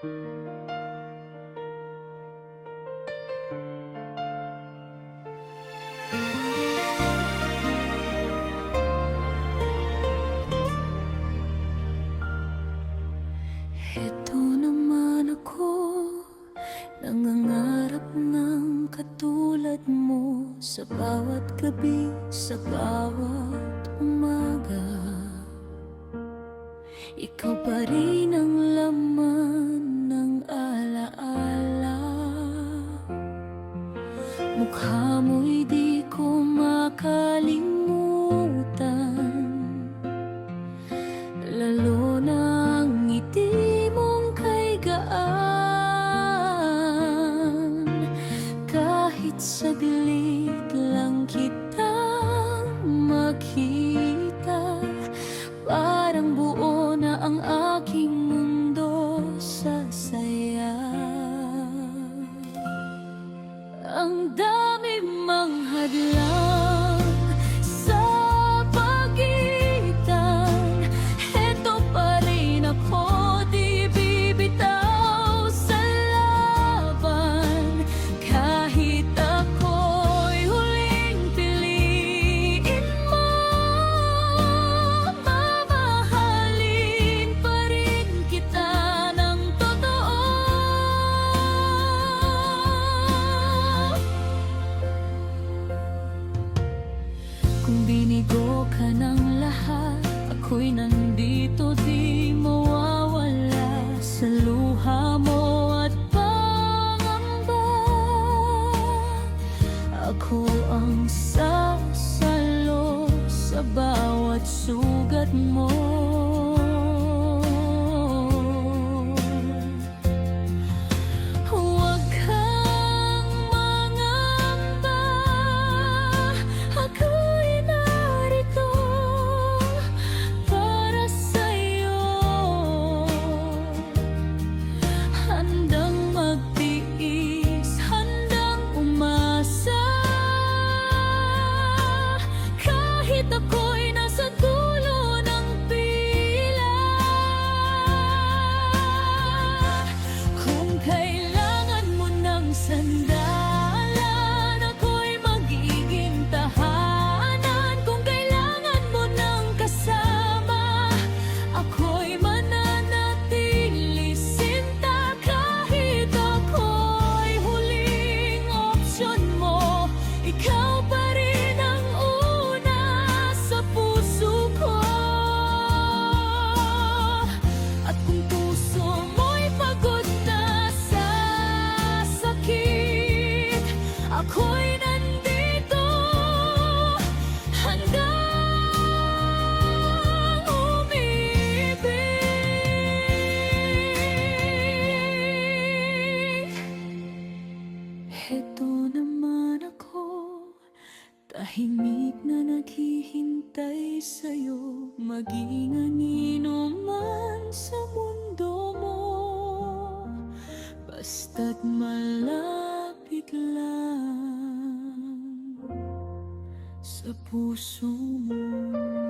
Heto naman ako, nangangarap ng katulad mo sa bawat gabi, sa bawat umaga. Ikaw pa rin ang laman ng alaala. Mukha mo'y di ko makalimutan, lalo na ang ngiti mong kay gaan. Kahit saglit lang kitang makita, parang buo na ang aking mundo sa saya. Ang dami mang hadlang sa pagitan, heto pa rin ako, di bibitaw sa laban. Kahit ako'y huling piliin mo, mamahalin pa rin kita ng totoo. Kung binigo ka ng lahat, ako'y nandito, di mawawala sa luha mo at pangamba. Ako ang sasalo sa bawat sugat mo. Huwag kang mangamba, ako'y narito para sa'yo. Handang magtiis, handang umasa, kahit ako'y nasa dulo ng pila. Kung kailangan mo ng sandalan, ako'y magiging tahanan. Kung kailangan mo ng kasama, ako'y mananatili sinta. Kahit ako'y huling opsyon mo, ikaw pa rin ang una sa puso ko. At kung puso mo'y pagod na sa sakit, ako'y nandito hanggang umibig. Heto naman ako, tahimik na naghihintay sa'yo, maging anino man sa mundo mo, basta't malapit lang sa puso mo.